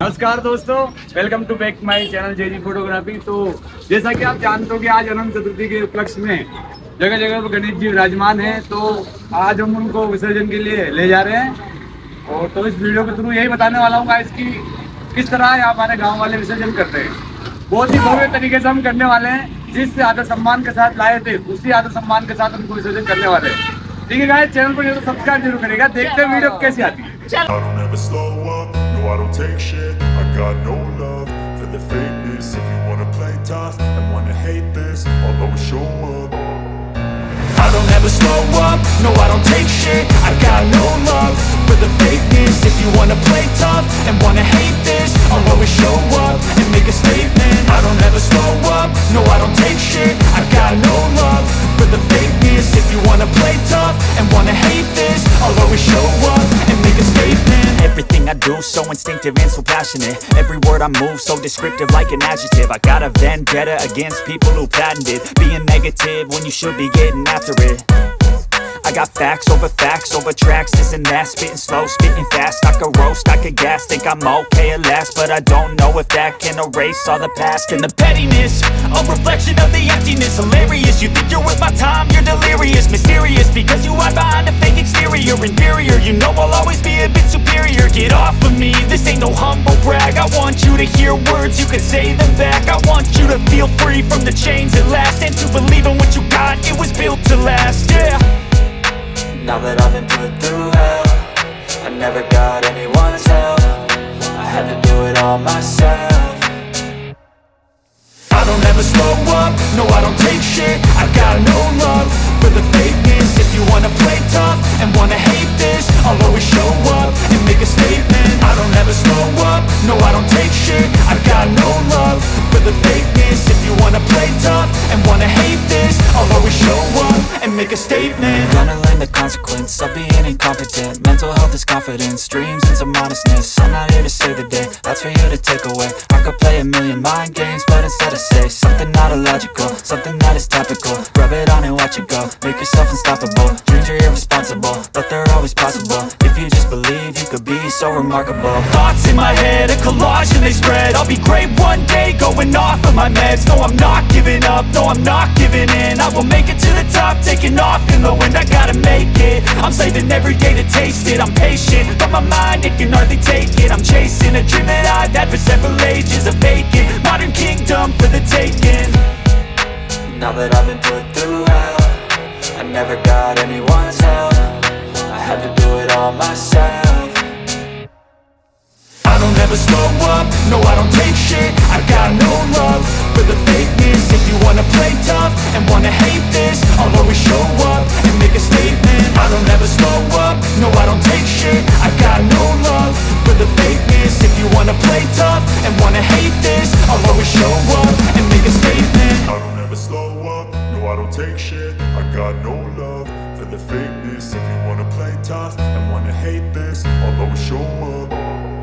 नमस्कार दोस्तों, welcome to back my channel JG photography. तो जैसा कि आप जानते हो कि आज अनंत चतुर्थी के उपलक्ष्य में जगह जगह पर गणेश जी विराजमान हैं, तो आज हम उनको विसर्जन के लिए ले जा रहे हैं। और तो इस वीडियो के थ्रू यही बताने वाला हूँ गाइस कि किस तरह हमारे गाँव वाले विसर्जन करते हैं। बहुत ही भव्य तरीके से हम करने वाले हैं। जिस आदर सम्मान के साथ लाए थे उसी आदर सम्मान के साथ उनको विसर्जन करने वाले हैं। ठीक है गाइस, चैनल को जो सब्सक्राइब जरूर करेगा। देखते हैं वीडियो कैसी आती है। I don't ever slow up, no I don't take shit. I got no love for the fakeness. If you wanna play tough and wanna hate this, I'll always show up. I don't ever slow up, no I don't take shit. I got no love for the fakeness. If you wanna play tough and wanna hate this, I'll always show up and make a statement. I don't ever slow up, no I don't take shit. I got no love for the fakeness. If you wanna play tough and wanna hate this, I'll always show up and make a statement. Everything I do so instinctive and so passionate. Every word I move so descriptive like an adjective. I got a vendetta against people who patented being negative when you should be getting after it. I got facts over tracks, this and that. Spitting slow, spitting fast. I could roast, I could gas. Think I'm okay at last, but I don't know if that can erase all the past. And the pettiness, a reflection of the emptiness. Hilarious, you think you're worth my time, you're delirious. Mysterious, because you hide behind a fake exterior. Inferior, you know I'll always be a bit superior. Get off of me, this ain't no humble brag. I want you to hear words, you can say them back. I want you to feel free from the chains at last, and to believe in what you got, it was built to last, yeah. Now that I've been put through hell, I never got anyone's help. I had to do it all myself. I don't ever slow up, no I don't take shit. I got no love for the fakeness. If you wanna play tough and wanna hate this, I'll always show up and make a statement. I don't ever slow up, no I don't take shit. I got no love for the fakeness. If you wanna play tough and wanna hate this, I'll always show up and make a statement. Gonna learn the consequence of being incompetent. Mental health is confidence, dreams and some honestness. I'm not here to save the day, that's for you to take away. I could play a million mind games, but instead I say something not illogical, something that is topical. Rub it on and watch it go, make yourself unstoppable. Dreams are irresponsible, but they're always possible. If you just believe, you could be so remarkable. Thoughts in my head, a collage and they spread. I'll be great one day, going off of my meds. No, I'm not giving up, no, I'm not giving in. I will make it to the top, taking off in the wind. I gotta make it, I'm saving every day to taste it. I'm patient, but my mind, it can hardly take it. I'm chasing a dream that I've had for several ages. A vacant, modern kingdom for the taking. Now that I've been put through hell, I never got anyone's help. I had to do it all myself. I don't ever slow up, no I don't take shit. I got no love for the fakeness. If you wanna play tough and wanna hate this, I'll always show up and make a statement. I don't ever slow up, no I don't take shit. I got no love for the fakeness. If you wanna play tough and wanna hate this, I'll always show up and make a statement. I don't ever slow up, no I don't take shit. I got no love for the fakeness. If you wanna play tough and wanna hate this, I'll always show up.